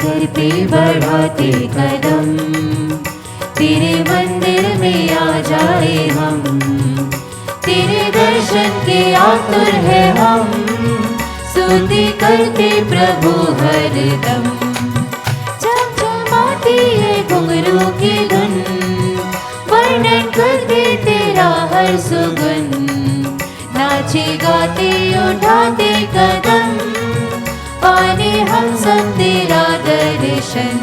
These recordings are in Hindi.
दर पे बढ़ाते कदम, तेरे मंदिर में आ जाए हम, तेरे दर्शन के आतुर है हम, स्तुति करते प्रभु हरदम। चमचमाती है घुंघरू की धुन, वर्णन करते तेरा हर सुगुन, नाचे गाते उठाते कदम, पाने हम सब तेरा दर्शन,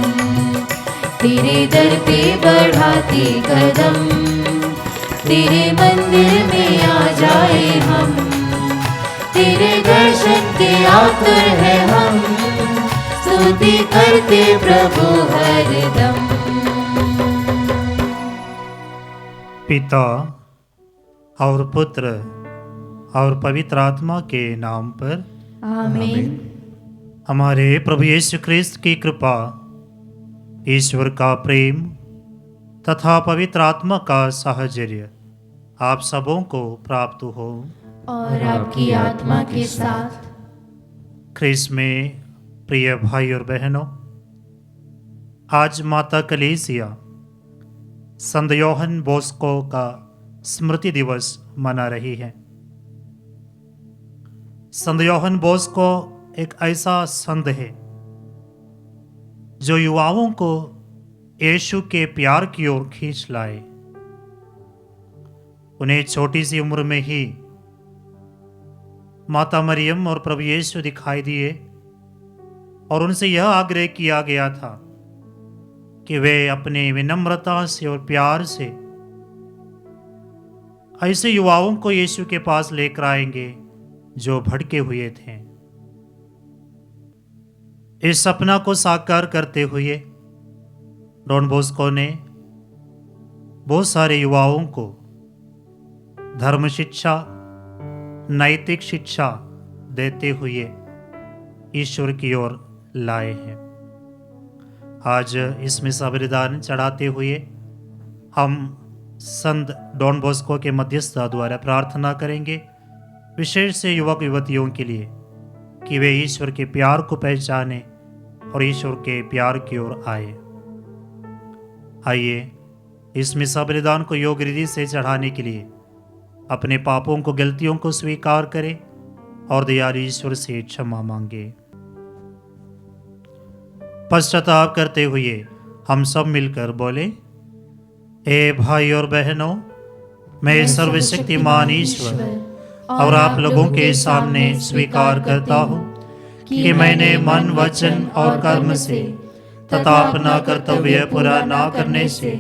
तेरे दर पे बढ़ाते कदम, तेरे मंदिर में आ जाए हम, तेरे दर्शन के आतुर है हम, स्तुति करते प्रभु हरदम। पिता और पुत्र और पवित्र आत्मा के नाम पर आमीन। हमारे प्रभु यीशु ख्रिस्त की कृपा, ईश्वर का प्रेम तथा पवित्र आत्मा का साहचर्य आप सबों को प्राप्त हो। और आपकी आत्मा के साथ। ख्रिस्त में प्रिय भाई और बहनों, आज माता कलीसिया संत योहन बोस्को का स्मृति दिवस मना रही है। संत योहन बोस्को एक ऐसा संत है जो युवाओं को यीशु के प्यार की ओर खींच लाए। उन्हें छोटी सी उम्र में ही माता मरियम और प्रभु यीशु दिखाई दिए और उनसे यह आग्रह किया गया था कि वे अपने विनम्रता से और प्यार से ऐसे युवाओं को यीशु के पास लेकर आएंगे जो भटके हुए थे। इस सपना को साकार करते हुए डॉन बोस्को ने बहुत सारे युवाओं को धर्म शिक्षा, नैतिक शिक्षा देते हुए ईश्वर की ओर लाए हैं। आज इसमें बलिदान चढ़ाते हुए हम संत डॉन बोस्को के मध्यस्थता द्वारा प्रार्थना करेंगे, विशेष से युवक युवतियों के लिए, कि वे ईश्वर के प्यार को पहचाने और ईश्वर के प्यार की ओर आए। आइए इसमें बलिदान को योग्य रीति से चढ़ाने के लिए अपने पापों को, गलतियों को स्वीकार करें और दयालु ईश्वर से क्षमा मांगे। पश्चाताप करते हुए हम सब मिलकर बोले, हे भाई और बहनों, मैं सर्वशक्तिमान ईश्वर और आप लोगों के सामने स्वीकार करता हूँ कि मैंने मन, वचन और कर्म से तथा अपना कर्तव्य पूरा ना करने से,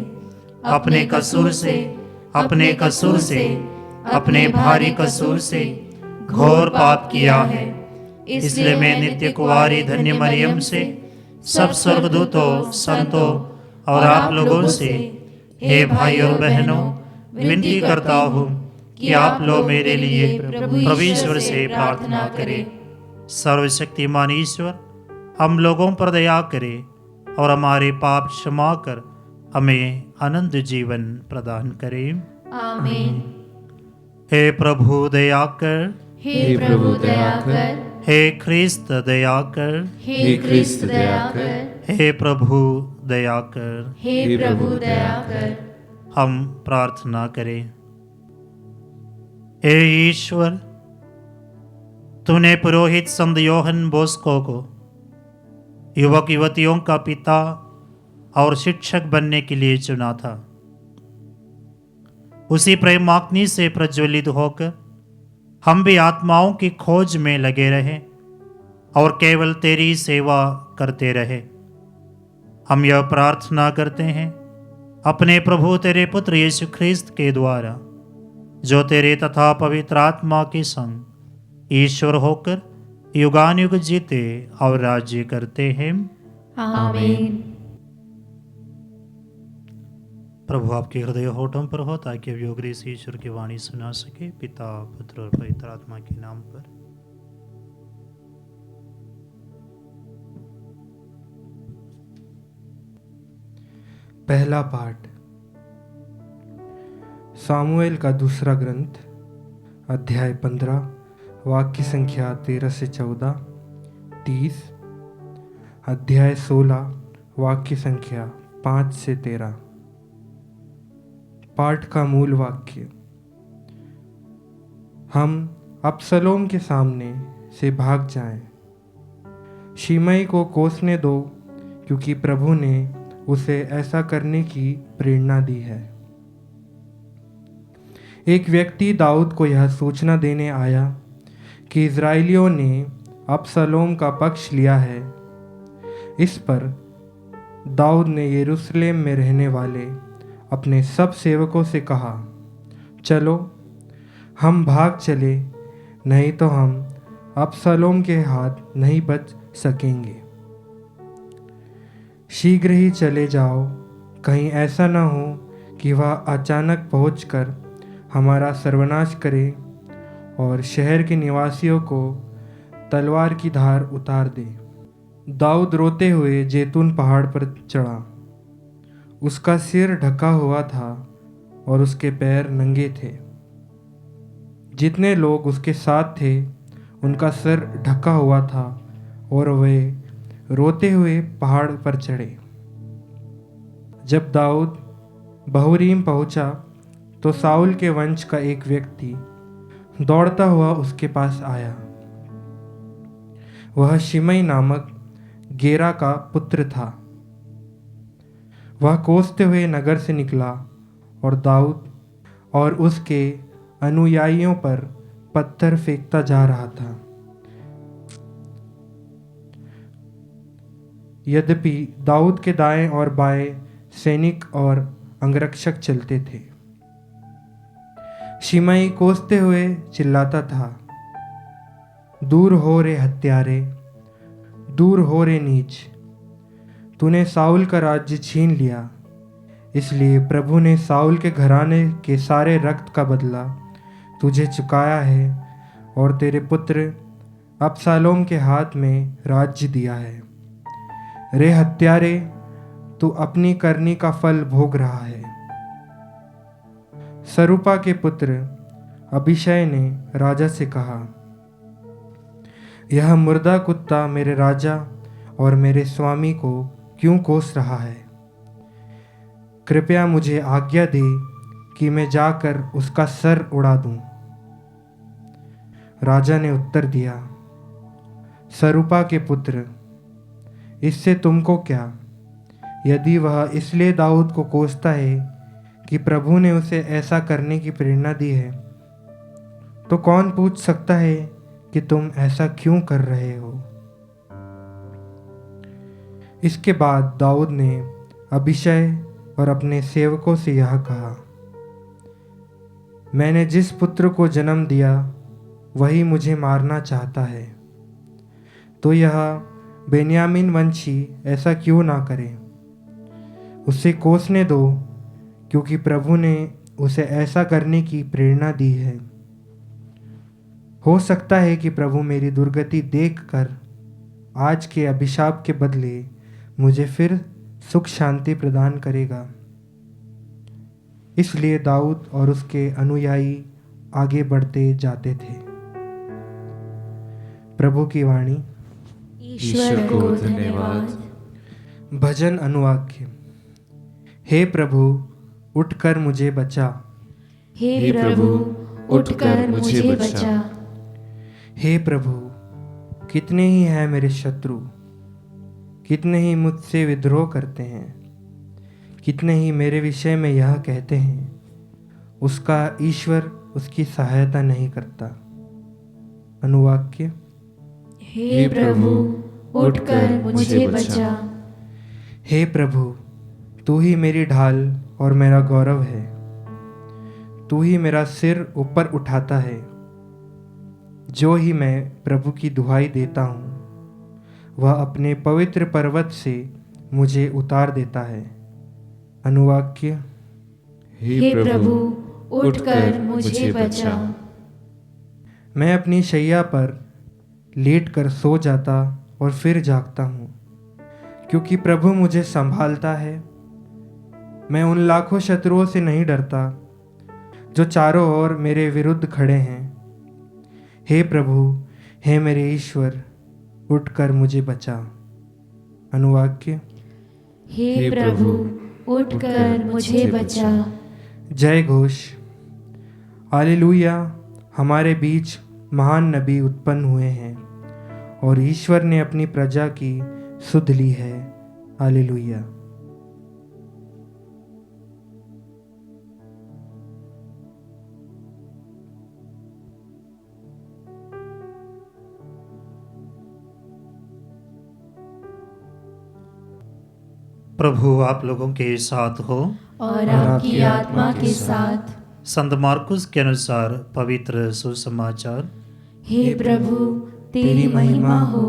अपने कसूर से, अपने भारी कसूर से घोर पाप किया है। इसलिए मैं नित्य कुंवारी धन्य मरियम से, सब स्वर्गदूतों, संतों और आप लोगों से, हे भाई और बहनों, विनती करता हूँ कि आप लोग मेरे लिए प्रभु ईश्वर से प्रार्थना करें। सर्वशक्तिमान ईश्वर हम लोगों पर दया करे और हमारे पाप क्षमा कर हमें अनंत जीवन प्रदान करे। आमीन। हे प्रभु दया कर, हे प्रभु दया कर, हे ख्रिस्त दया कर, हे ख्रिस्त दया कर, हे प्रभु दया कर। हे प्रभु दया कर। हम प्रार्थना करें। हे ईश्वर, तूने पुरोहित संत योहन बोस्को को युवक युवतियों का पिता और शिक्षक बनने के लिए चुना था। उसी प्रेमाग्नि से प्रज्वलित होकर हम भी आत्माओं की खोज में लगे रहे और केवल तेरी सेवा करते रहे। हम यह प्रार्थना करते हैं अपने प्रभु तेरे पुत्र यीशु ख्रिस्त के द्वारा, जो तेरे तथा पवित्र आत्मा के संग ईश्वर होकर युगानुयुग जीते और राज्य करते हैं। आमीन। प्रभु आपके हृदय होठों पर हो, ताकि अब योग्य से ईश्वर की वाणी सुना सके। पिता, पुत्र और पवित्र आत्मा के नाम पर। पहला पाठ सामुएल का दूसरा ग्रंथ, अध्याय 15, वाक्य संख्या 13 से 14, 30। अध्याय 16 वाक्य संख्या 5 से 13। पाठ का मूल वाक्य। हम अबसलोम के सामने से भाग जाएं। शिमई को कोसने दो, क्योंकि प्रभु ने उसे ऐसा करने की प्रेरणा दी है। एक व्यक्ति दाऊद को यह सूचना देने आया कि इज़राइलियों ने अबसलोम का पक्ष लिया है। इस पर दाऊद ने यरूशलेम में रहने वाले अपने सब सेवकों से कहा, चलो हम भाग चले, नहीं तो हम अबसलोम के हाथ नहीं बच सकेंगे। शीघ्र ही चले जाओ, कहीं ऐसा न हो कि वह अचानक पहुंचकर हमारा सर्वनाश करे और शहर के निवासियों को तलवार की धार उतार दे। दाऊद रोते हुए जैतून पहाड़ पर चढ़ा। उसका सिर ढका हुआ था और उसके पैर नंगे थे। जितने लोग उसके साथ थे उनका सिर ढका हुआ था और वे रोते हुए पहाड़ पर चढ़े। जब दाऊद बहूरीम पहुंचा तो साउल के वंश का एक व्यक्ति दौड़ता हुआ उसके पास आया। वह शिमई नामक गेरा का पुत्र था। वह कोसते हुए नगर से निकला और दाऊद और उसके अनुयायियों पर पत्थर फेंकता जा रहा था। यद्यपि दाऊद के दाएं और बाएं सैनिक और अंगरक्षक चलते थे। शिमई कोसते हुए चिल्लाता था, दूर हो रे हत्यारे, दूर हो रे नीच। तूने साउल का राज्य छीन लिया, इसलिए प्रभु ने साउल के घराने के सारे रक्त का बदला तुझे चुकाया है और तेरे पुत्र अबशालोम के हाथ में राज्य दिया है। रे हत्यारे, तू अपनी करनी का फल भोग रहा है। सरूपा के पुत्र अबीशै ने राजा से कहा, यह मुर्दा कुत्ता मेरे राजा और मेरे स्वामी को क्यों कोस रहा है? कृपया मुझे आज्ञा दे कि मैं जाकर उसका सर उड़ा दूं। राजा ने उत्तर दिया, सरूपा के पुत्र, इससे तुमको क्या? यदि वह इसलिए दाऊद को कोसता है कि प्रभु ने उसे ऐसा करने की प्रेरणा दी है, तो कौन पूछ सकता है कि तुम ऐसा क्यों कर रहे हो? इसके बाद दाऊद ने अबीशै और अपने सेवकों से यह कहा, मैंने जिस पुत्र को जन्म दिया वही मुझे मारना चाहता है, तो यह बेन्यामीन वंशी ऐसा क्यों ना करे? उसे कोसने दो, क्योंकि प्रभु ने उसे ऐसा करने की प्रेरणा दी है। हो सकता है कि प्रभु मेरी दुर्गति देखकर आज के अभिशाप के बदले मुझे फिर सुख शांति प्रदान करेगा। इसलिए दाऊद और उसके अनुयायी आगे बढ़ते जाते थे। प्रभु की वाणी। ईश्वर को धन्यवाद। भजन अनुवाक्य। हे प्रभु, उठकर मुझे बचा। हे प्रभु, उठकर मुझे बचा। हे प्रभु, कितने ही हैं मेरे शत्रु, कितने ही मुझसे विद्रोह करते हैं, कितने ही मेरे विषय में यह कहते हैं, उसका ईश्वर उसकी सहायता नहीं करता। अनुवाक्य। हे प्रभु, उठकर मुझे बचा। हे प्रभु, तू ही मेरी ढाल और मेरा गौरव है। तू ही मेरा सिर ऊपर उठाता है। जो ही मैं प्रभु की दुहाई देता हूँ, वह अपने पवित्र पर्वत से मुझे उतार देता है। अनुवाक्य। हे प्रभु, उठकर मुझे बचा। मैं अपनी शैया पर लेटकर सो जाता और फिर जागता हूँ, क्योंकि प्रभु मुझे संभालता है। मैं उन लाखों शत्रुओं से नहीं डरता जो चारों ओर मेरे विरुद्ध खड़े हैं। हे प्रभु, हे मेरे ईश्वर, उठकर मुझे बचा। अनुवाक्य। हे प्रभु उठकर मुझे बचा। जय घोष। हालेलुया। हमारे बीच महान नबी उत्पन्न हुए हैं और ईश्वर ने अपनी प्रजा की सुध ली है। हालेलुया। प्रभु आप लोगों के साथ हो और आपकी आत्मा के साथ। संत मार्कुस के अनुसार पवित्र सुसमाचार। हे प्रभु तेरी महिमा हो।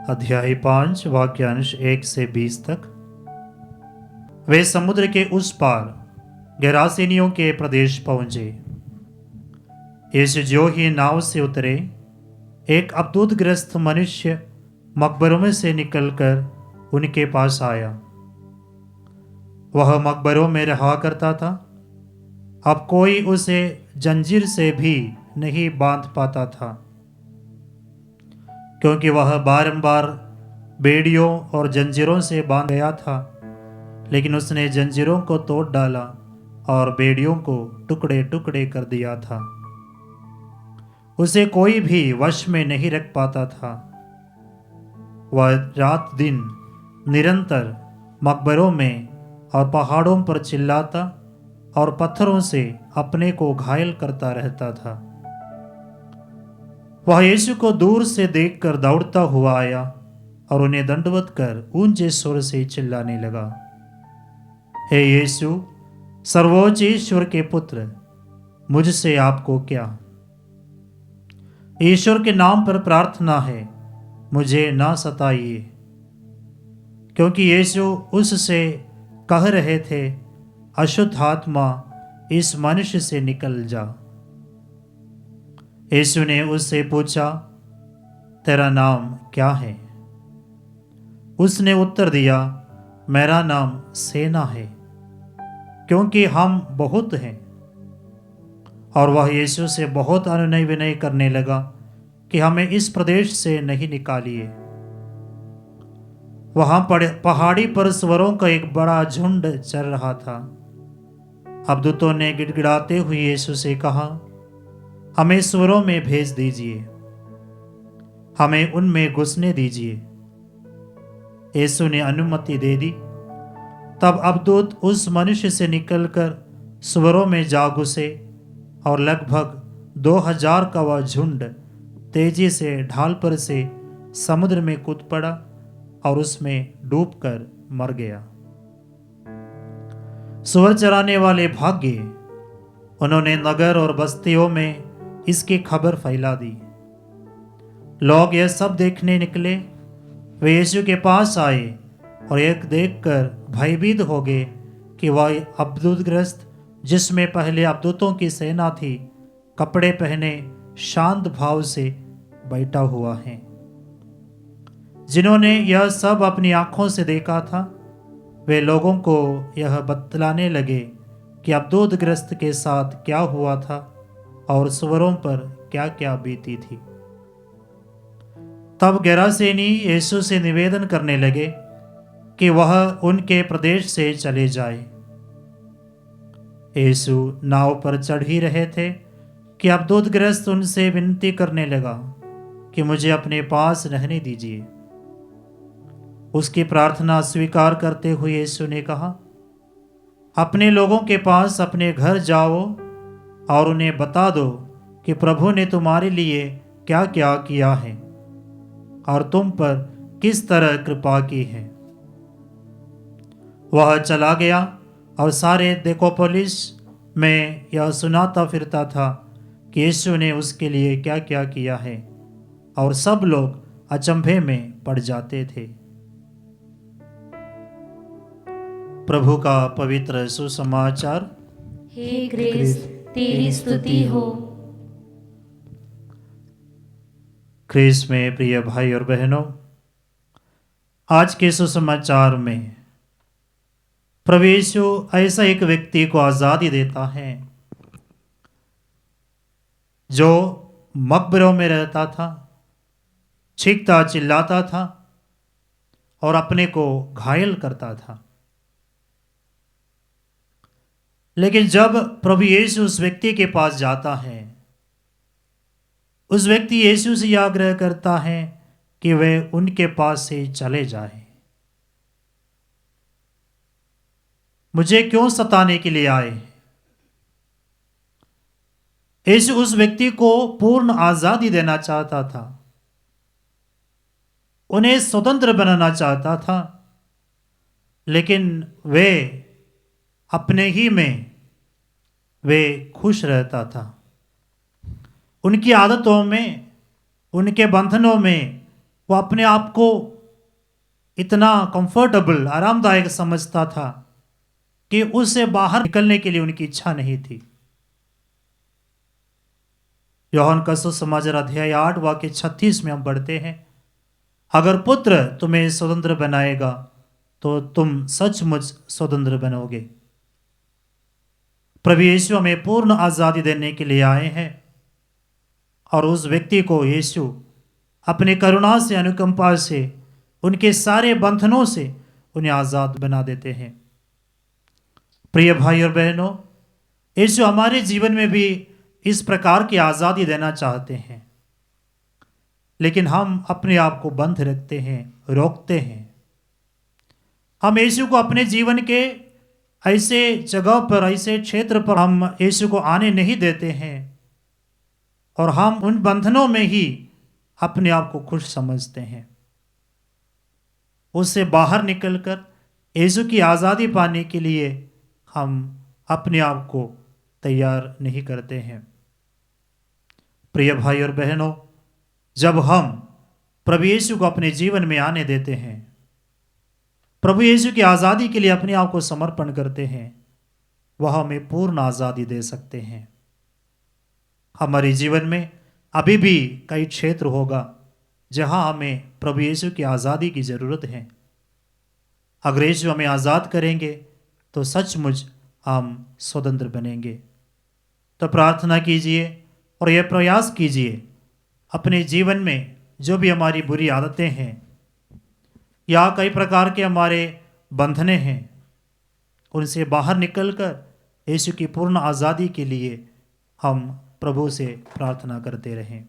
अध्याय 5 वाक्यांश 1 से 20 तक। वे समुद्र के उस पार गेरासेनियों के प्रदेश पहुंचे। यीशु जो ही नाव से उतरे, एक अबदूतग्रस्त मनुष्य मकबरों में से निकलकर उनके पास आया। वह मकबरों में रहा करता था। अब कोई उसे जंजीर से भी नहीं बांध पाता था, क्योंकि वह बारंबार बेड़ियों और जंजीरों से बांध गया था। लेकिन उसने जंजीरों को तोड़ डाला और बेड़ियों को टुकड़े टुकड़े कर दिया था। उसे कोई भी वश में नहीं रख पाता था। वह रात दिन निरंतर मकबरों में और पहाड़ों पर चिल्लाता और पत्थरों से अपने को घायल करता रहता था। वह यीशु को दूर से देखकर दौड़ता हुआ आया और उन्हें दंडवत कर ऊंचे स्वर से चिल्लाने लगा, हे यीशु, सर्वोच्च ईश्वर के पुत्र, मुझसे आपको क्या? ईश्वर के नाम पर प्रार्थना है, मुझे ना सताइए। क्योंकि यीशु उससे कह रहे थे, अशुद्ध आत्मा इस मनुष्य से निकल जा। यीशु ने उससे पूछा, तेरा नाम क्या है? उसने उत्तर दिया, मेरा नाम सेना है, क्योंकि हम बहुत हैं। और वह यीशु से बहुत अनुनय विनय करने लगा कि हमें इस प्रदेश से नहीं निकालिए। वहां पहाड़ी पर सुअरों का एक बड़ा झुंड चल रहा था। अबदूतों ने गिड़गिड़ाते हुए यीशु से कहा, हमें सुअरों में भेज दीजिए, हमें उनमें घुसने दीजिए। यीशु ने अनुमति दे दी। तब अबदूत उस मनुष्य से निकलकर सुअरों में जा घुसे और लगभग 2000 का वह झुंड तेजी से ढाल पर से समुद्र में कूद पड़ा और उसमें डूबकर मर गया। सुअर चराने वाले भाग गए। उन्होंने नगर और बस्तियों में इसकी खबर फैला दी। लोग यह सब देखने निकले। वे यीशु के पास आए और एक देखकर भयभीत हो गए कि वह अबदूतग्रस्त, जिसमें पहले अबदूतों की सेना थी, कपड़े पहने शांत भाव से बैठा हुआ है। जिन्होंने यह सब अपनी आंखों से देखा था, वे लोगों को यह बतलाने लगे कि अबदूतग्रस्त के साथ क्या हुआ था और सुअरों पर क्या क्या बीती थी। तब गेरासेनी यीशु से निवेदन करने लगे कि वह उनके प्रदेश से चले जाए। यीशु नाव पर चढ़ ही रहे थे कि अबदूतग्रस्त उनसे विनती करने लगा कि मुझे अपने पास रहने दीजिए। उसकी प्रार्थना स्वीकार करते हुए यीशु ने कहा, अपने लोगों के पास अपने घर जाओ और उन्हें बता दो कि प्रभु ने तुम्हारे लिए क्या क्या किया है और तुम पर किस तरह कृपा की है। वह चला गया और सारे देकापोलिस में यह सुनाता फिरता था कि यीशु ने उसके लिए क्या क्या किया है, और सब लोग अचंभे में पड़ जाते थे। प्रभु का पवित्र सुसमाचार। हे क्रिस्त तेरी स्तुति हो। क्रिस्त में प्रिय भाई और बहनों, आज के सुसमाचार में प्रभु यीशु ऐसा एक व्यक्ति को आज़ादी देता है जो मकबरों में रहता था, चीखता चिल्लाता था, और अपने को घायल करता था। लेकिन जब प्रभु यीशु उस व्यक्ति के पास जाता है, उस व्यक्ति यीशु से आग्रह करता है कि वह उनके पास से चले जाए। मुझे क्यों सताने के लिए आए? यीशु उस व्यक्ति को पूर्ण आजादी देना चाहता था, उन्हें स्वतंत्र बनाना चाहता था, लेकिन वे अपने ही में वे खुश रहता था। उनकी आदतों में, उनके बंधनों में वो अपने आप को इतना कंफर्टेबल, आरामदायक समझता था कि उससे बाहर निकलने के लिए उनकी इच्छा नहीं थी। यूहन्ना का सुसमाचार अध्याय 8 वाक्य 36 में हम पढ़ते हैं, अगर पुत्र तुम्हें स्वतंत्र बनाएगा तो तुम सचमुच स्वतंत्र बनोगे। प्रभु यीशु हमें पूर्ण आजादी देने के लिए आए हैं और उस व्यक्ति को यीशु अपने करुणा से, अनुकंपा से, उनके सारे बंधनों से उन्हें आजाद बना देते हैं। प्रिय भाई और बहनों, यीशु हमारे जीवन में भी इस प्रकार की आजादी देना चाहते हैं, लेकिन हम अपने आप को बंद रखते हैं, रोकते हैं। हम यीशु को अपने जीवन के ऐसे जगह पर, ऐसे क्षेत्र पर हम यीशु को आने नहीं देते हैं और हम उन बंधनों में ही अपने आप को खुश समझते हैं। उससे बाहर निकलकर यीशु की आज़ादी पाने के लिए हम अपने आप को तैयार नहीं करते हैं। प्रिय भाई और बहनों, जब हम प्रभु यीशु को अपने जीवन में आने देते हैं, प्रभु यीशु की आज़ादी के लिए अपने आप को समर्पण करते हैं, वह हमें पूर्ण आज़ादी दे सकते हैं। हमारे जीवन में अभी भी कई क्षेत्र होगा जहां हमें प्रभु यीशु की आज़ादी की ज़रूरत है। अगर यीशु हमें आज़ाद करेंगे तो सचमुच हम स्वतंत्र बनेंगे। तो प्रार्थना कीजिए और यह प्रयास कीजिए, अपने जीवन में जो भी हमारी बुरी आदतें हैं या कई प्रकार के हमारे बंधने हैं, उनसे बाहर निकलकर यीशु की पूर्ण आज़ादी के लिए हम प्रभु से प्रार्थना करते रहें।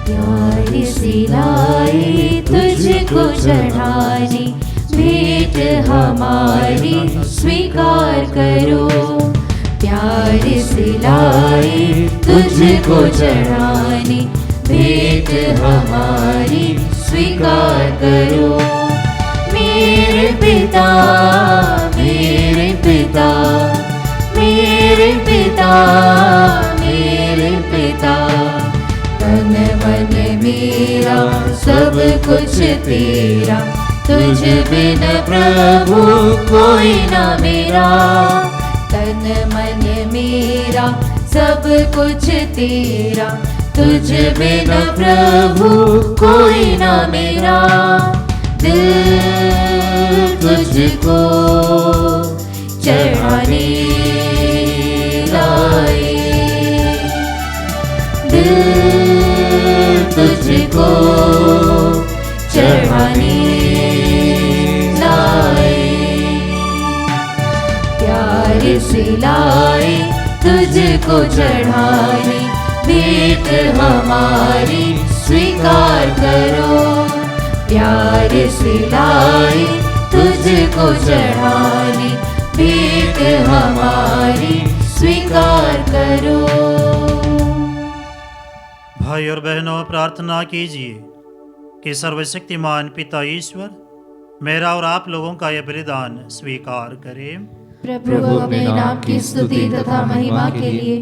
प्यार से लाए तुझको चढ़ाने, भेंट हमारी स्वीकार करो। प्यार से लाए तुझको चढ़ाने, भेंट हमारी स्वीकार करो। मेरे पिता, मेरे पिता, मेरे पिता, मेरे पिता, तन मन मेरा सब कुछ तेरा, तुझ बिन प्रभु कोई ना मेरा। तन मन मेरा सब कुछ तेरा, तुझ बिन प्रभु कोई ना मेरा। दिल तुझको चढ़ाने लाए, दिल तुझको चढ़ाने लाए। प्यार से लाए तुझको चढ़ाने, भेंट हमारी स्वीकार करो। प्यार से लाए तुझको चढ़ाने, भेंट हमारी स्वीकार करो। भाई और बहनों, प्रार्थना कीजिए कि सर्वशक्तिमान पिता ईश्वर मेरा और आप लोगों का यह बलिदान स्वीकार करे। प्रभु अपने नाम की स्तुति तथा महिमा के लिए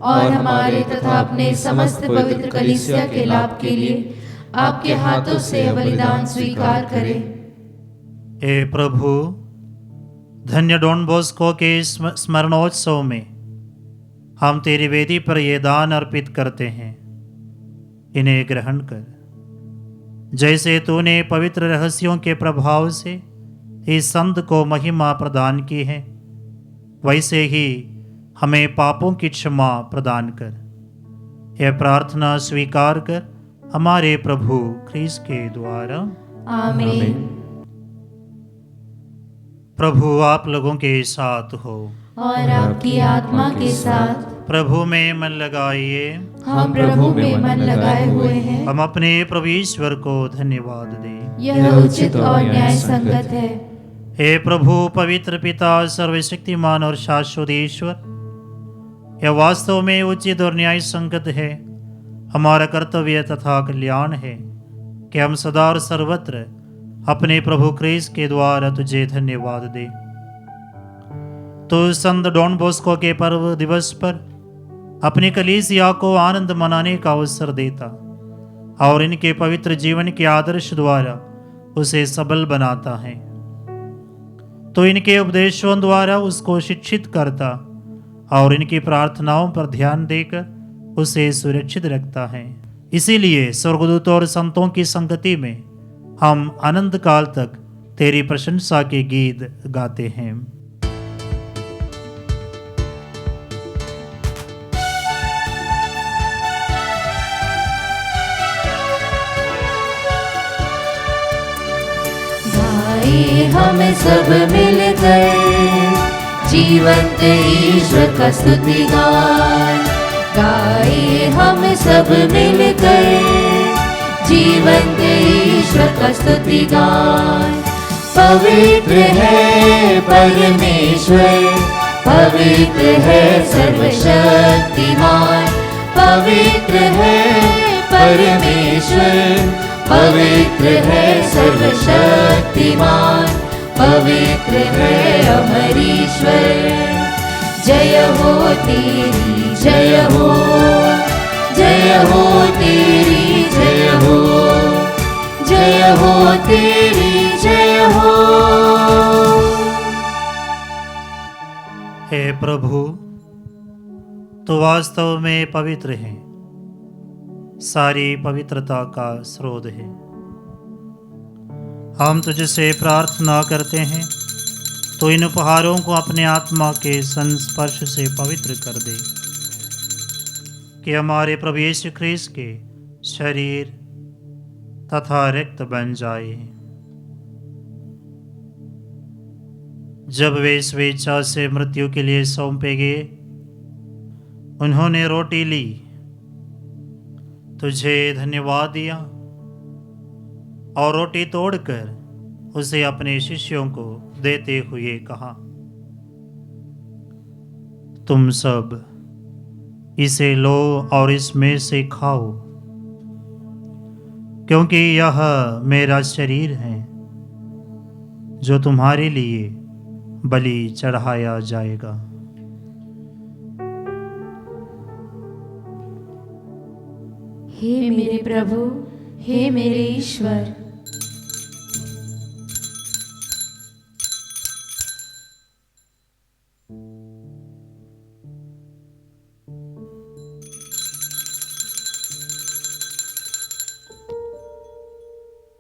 और हमारे तथा अपने समस्त पवित्र कलीसिया के लाभ के लिए आपके हाथों से यह बलिदान स्वीकार करें। हे प्रभु, धन्य डॉन बॉस्को के स्मरणोत्सव में हम तेरी वेदी पर ये दान अर्पित करते हैं, इन्हें ग्रहण कर। जैसे तूने पवित्र रहस्यों के प्रभाव से इस संत को महिमा प्रदान की है, वैसे ही हमें पापों की क्षमा प्रदान कर। यह प्रार्थना स्वीकार कर हमारे प्रभु ख्रीस्त के द्वारा। आमीन। प्रभु आप लोगों के साथ हो और आपकी आत्मा के साथ। प्रभु में मन लगाइए। हम प्रभु में मन लगाए हुए हैं। हम अपने प्रभु ईश्वर को धन्यवाद दें। यह उचित और न्याय संगत है। हे प्रभु पवित्र पिता सर्वशक्तिमान और शाश्वत ईश्वर, यह वास्तव में उचित और न्याय संगत है, हमारा कर्तव्य तथा कल्याण है कि हम सदा और सर्वत्र अपने प्रभु ख्रीस्त के द्वारा तुझे धन्यवाद दें। तो संत डॉन बॉस्को के पर्व दिवस पर अपनी कलीसिया को आनंद मनाने का अवसर देता और इनके पवित्र जीवन के आदर्श द्वारा उसे सबल बनाता है। तो इनके उपदेशों द्वारा उसको शिक्षित करता और इनकी प्रार्थनाओं पर ध्यान देकर उसे सुरक्षित रखता है। इसीलिए स्वर्गदूतों और संतों की संगति में हम अनंत काल तक तेरी प्रशंसा के गीत गाते हैं। गाए हम सब मिलकर जीवंत ईश्वर का स्तुति गान। गाए हम सब मिलकर जीवंत ईश्वर का स्तुति गान। पवित्र है परमेश्वर, पवित्र है सर्वशक्तिमान। पवित्र है परमेश्वर, पवित्र है सर्वशक्तिमान। पवित्र है अमर ईश्वर। जय हो तेरी जय हो, जय हो तेरी जय हो, जय हो तेरी जय हो। हे प्रभु, तो वास्तव में पवित्र है, सारी पवित्रता का स्रोत है। हम तुझसे प्रार्थना करते हैं तो इन उपहारों को अपने आत्मा के संस्पर्श से पवित्र कर दे, कि हमारे प्रभु यीशु ख्रीस्त के शरीर तथा रक्त बन जाए। जब वे स्वेच्छा से मृत्यु के लिए सौंपे गए, उन्होंने रोटी ली, तुझे धन्यवाद दिया और रोटी तोड़कर उसे अपने शिष्यों को देते हुए कहा, तुम सब इसे लो और इसमें से खाओ, क्योंकि यह मेरा शरीर है जो तुम्हारे लिए बलि चढ़ाया जाएगा। हे मेरे प्रभु, हे मेरे ईश्वर।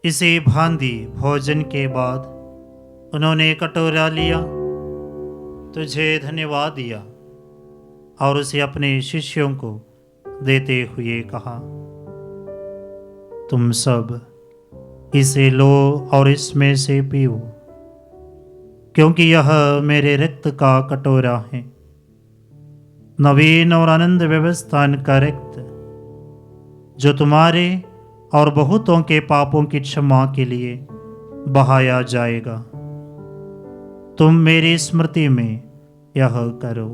इसी भांति भोजन के बाद उन्होंने कटोरा लिया, तुझे धन्यवाद दिया और उसे अपने शिष्यों को देते हुए कहा, तुम सब इसे लो और इसमें से पियो, क्योंकि यह मेरे रक्त का कटोरा है, नवीन और आनंद व्यवस्थान का रक्त, जो तुम्हारे और बहुतों के पापों की क्षमा के लिए बहाया जाएगा। तुम मेरी स्मृति में यह करो।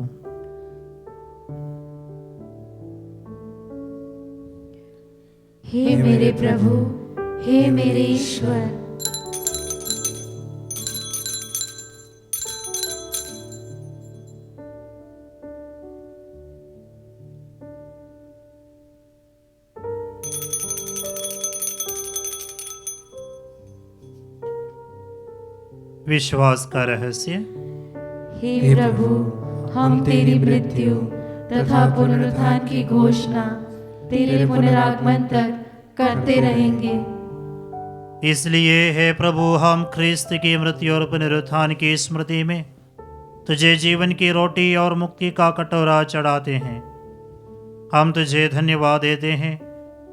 हे मेरे प्रभु, हे मेरे ईश्वर। विश्वास का रहस्य। हे प्रभु, हम तेरी मृत्यु तथा पुनरुत्थान की घोषणा तेरे पुनरागमन तक करते रहेंगे। इसलिए हे प्रभु, हम ख्रिस्त की मृत्यु और पुनरुत्थान की स्मृति में तुझे जीवन की रोटी और मुक्ति का कटोरा चढ़ाते हैं। हम तुझे धन्यवाद देते हैं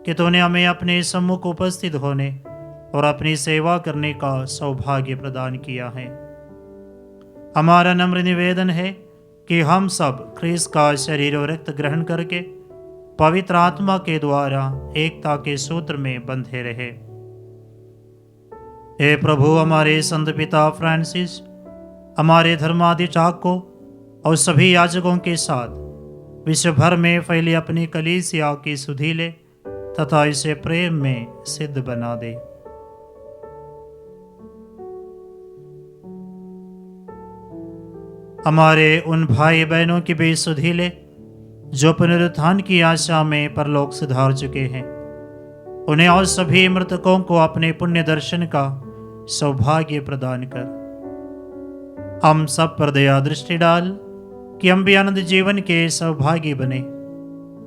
कि तूने हमें अपने सम्मुख उपस्थित होने और अपनी सेवा करने का सौभाग्य प्रदान किया है। हमारा नम्र निवेदन है कि हम सब ख्रिस्त का शरीर और रक्त ग्रहण करके पवित्र आत्मा के द्वारा एकता के सूत्र में बंधे रहे। हे प्रभु, हमारे संत पिता फ्रांसिस, हमारे धर्माधिचार्यों और सभी याजकों के साथ विश्व भर में फैली अपनी कलीसिया की सुधि ले तथा इसे प्रेम में सिद्ध बना दे। हमारे उन भाई बहनों की भी सुधि ले जो पुनरुत्थान की आशा में परलोक सिधार चुके हैं। उन्हें और सभी मृतकों को अपने पुण्य दर्शन का सौभाग्य प्रदान कर। हम सब पर दया दृष्टि डाल कि हम भी आनंद जीवन के सौभागी बने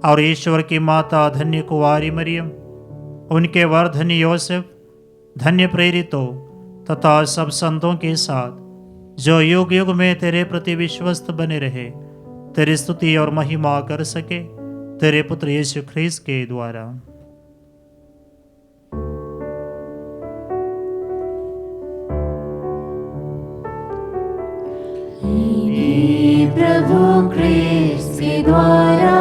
और ईश्वर की माता धन्य कुंवारी मरियम, उनके वर धन्य योसेफ, धन्य प्रेरितों तथा सब संतों के साथ जो युग युग में तेरे प्रति विश्वस्त बने रहे, तेरी स्तुति और महिमा कर सके, तेरे पुत्र यीशु ख्रीस्त के द्वारा। प्रभु ख्रीस्त के द्वारा,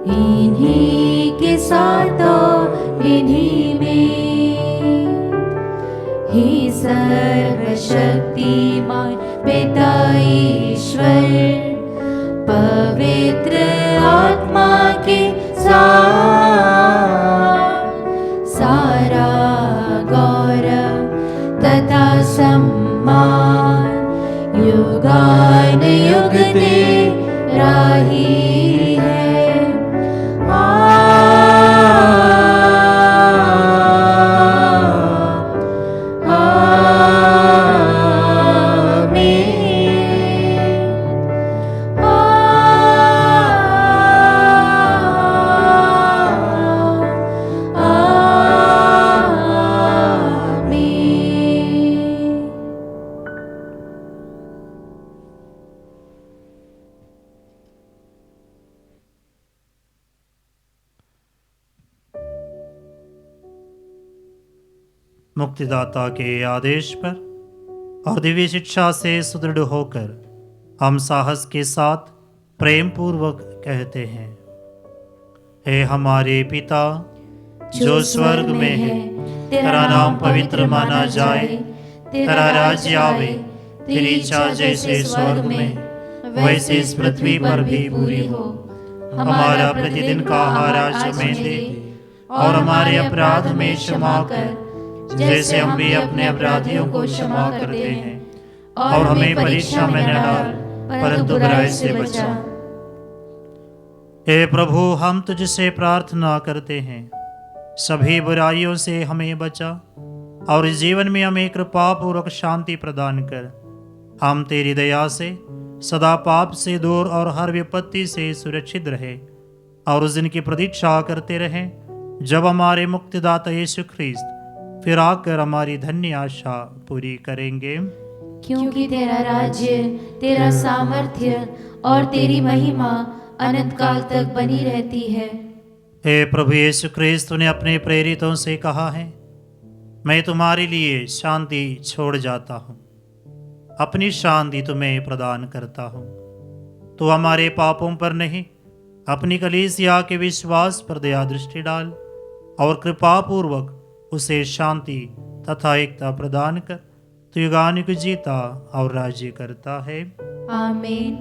इन्हीं के साथ और इन्हीं में ही सर्वशक्तिमान पिता ईश्वर पवित्र आत्मा के साथ सारा गौरव तथा सम्मान युगान युग तेरा ही है। मुक्तिदाता के आदेश पर और दिव्य शिक्षा से सुदृढ़ होकर हम साहस के साथ प्रेम पूर्वक कहते हैं, हे हमारे पिता जो स्वर्ग में है, तेरा नाम पवित्र माना जाए, तेरा राज्य आवे, तेरी इच्छा जैसे स्वर्ग में वैसे इस पृथ्वी पर भी पूरी हो। हमारा प्रतिदिन का आहार आज हमें दे और हमारे अपराध में क्षमा कर जैसे हम भी अपने अपराधियों को क्षमा करते हैं, और हमें परीक्षा में न डाल परंतु बुराई से बचा। हे प्रभु, हम तुझसे प्रार्थना करते हैं, सभी बुराइयों से हमें बचा और इस जीवन में हमें कृपा पूर्वक शांति प्रदान कर। हम तेरी दया से सदा पाप से दूर और हर विपत्ति से सुरक्षित रहे और उस दिन की प्रतीक्षा करते रहें जब हमारे मुक्तिदाता यीशु ख्रीस्त फिर आकर हमारी धन्य आशा पूरी करेंगे। क्योंकि तेरा राज्य, तेरा सामर्थ्य और तेरी महिमा अनंत काल तक बनी रहती है। हे प्रभु यीशु ख्रीस्त ने अपने प्रेरितों से कहा है, मैं तुम्हारे लिए शांति छोड़ जाता हूँ, अपनी शांति तुम्हें प्रदान करता हूँ। तो हमारे पापों पर नहीं, अपनी कलीसिया के विश्वास पर दया दृष्टि डाल और कृपा पूर्वक उसे शांति तथा एकता प्रदान कर। तू युगानुयुग जीता और राज्य करता है। आमीन।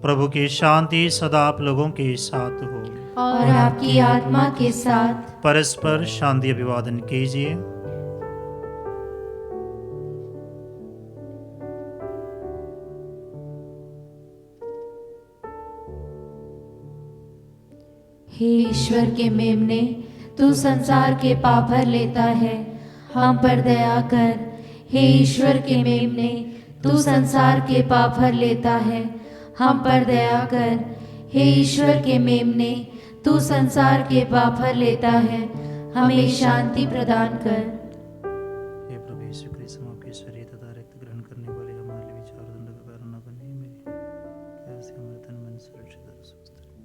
प्रभु की शांति सदा आप लोगों के साथ हो और आपकी आत्मा के साथ। परस्पर शांति अभिवादन कीजिए। हे ईश्वर के मेमने, तू संसार के पाप भर लेता है, हम पर दया कर। हे ईश्वर के मेमने, तू संसार के पाप भर लेता है, हम पर दया कर। हे ईश्वर के मेमने, तू संसार के पाप हर लेता है, हमें शांति प्रदान कर। हे प्रभु यीशु क्रिस्त, हम आपके शरीर तथा रक्त ग्रहण करने वाले हमारे लिए विचार दंड का कारण न बने। मेरे कैसे हमारे तन मन सुरक्षित और स्वस्थ रहे।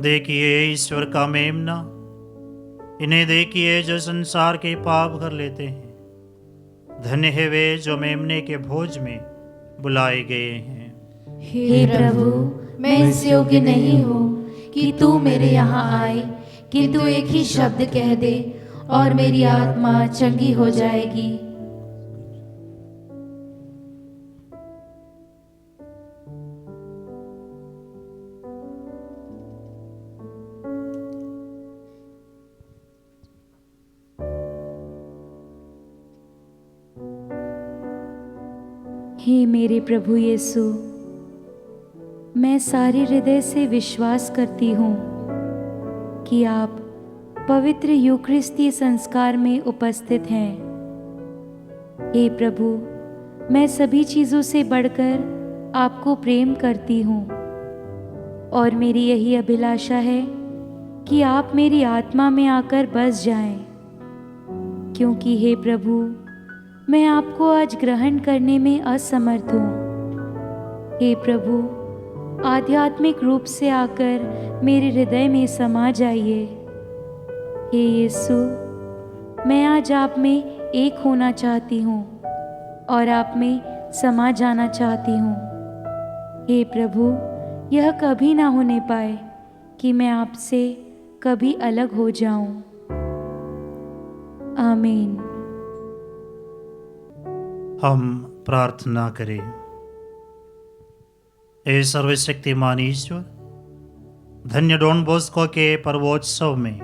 देखिए ईश्वर का मेमना, इन्हें देखिए जो संसार के पाप कर लेते हैं। धन्य है वे जो मेमने के भोज में बुलाए गए हैं। हे प्रभु, मैं इस योग्य नहीं हूँ कि तू मेरे यहाँ आए, किंतु एक ही शब्द कह दे और मेरी आत्मा चंगी हो जाएगी। हे मेरे प्रभु यीशु, मैं सारे हृदय से विश्वास करती हूँ कि आप पवित्र यूकरिस्ती संस्कार में उपस्थित हैं। हे प्रभु, मैं सभी चीज़ों से बढ़कर आपको प्रेम करती हूँ और मेरी यही अभिलाषा है कि आप मेरी आत्मा में आकर बस जाएं, क्योंकि हे प्रभु, मैं आपको आज ग्रहण करने में असमर्थ हूँ। हे प्रभु, आध्यात्मिक रूप से आकर मेरे हृदय में समा जाइए। हे यीशु, मैं आज आप में एक होना चाहती हूँ और आप में समा जाना चाहती हूँ। हे प्रभु, यह कभी ना होने पाए कि मैं आपसे कभी अलग हो जाऊं। आमीन। हम प्रार्थना करें। हे सर्वशक्तिमान ईश्वर, धन्य डॉन बॉस्को के पर्वोत्सव में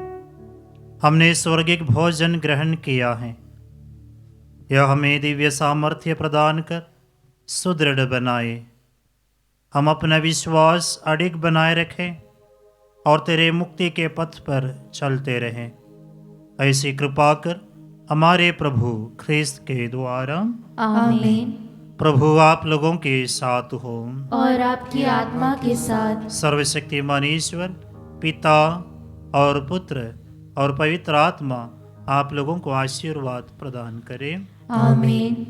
हमने स्वर्गिक भोजन ग्रहण किया है। यह हमें दिव्य सामर्थ्य प्रदान कर सुदृढ़ बनाए। हम अपना विश्वास अडिग बनाए रखें और तेरे मुक्ति के पथ पर चलते रहें। ऐसी कृपा कर हमारे प्रभु ख्रिस्त के द्वारा। आमीन। प्रभु आप लोगों के साथ हो और आपकी आत्मा के साथ। सर्वशक्तिमान ईश्वर पिता और पुत्र और पवित्र आत्मा आप लोगों को आशीर्वाद प्रदान करे। आमीन।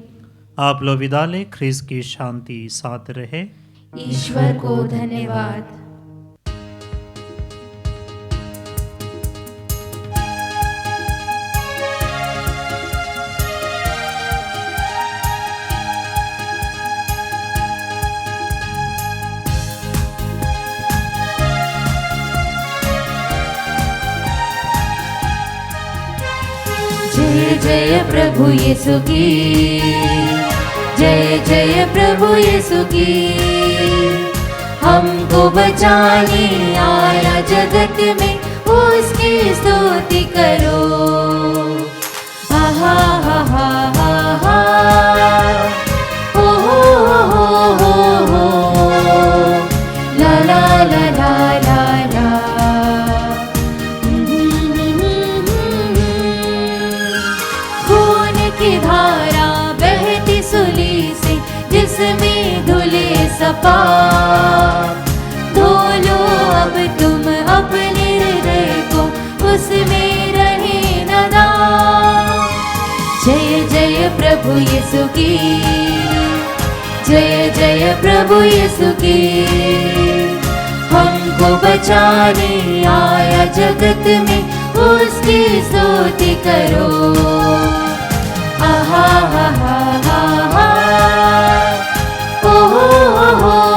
आप लोग विदा लें। ख्रिस्त की शांति साथ रहे। ईश्वर को धन्यवाद। जय जय प्रभु यीशु की, जय जय प्रभु यीशु की। हमको बचाने आया जगत में, उसकी स्तुति करो। आहा हा हा हा हा, ओ हो, ला ला ला ला ला ला। खून की धारा बहती सूली से, जिसमें धुले सपा। धो लो अब तुम अपने हृदय को, उसमें रहे नदा। जय जय प्रभु यीशु की, जय जय प्रभु यीशु की। हमको बचाने आया जगत में, उसकी स्तुति करो। आहा हा हा हा हा, ओ हो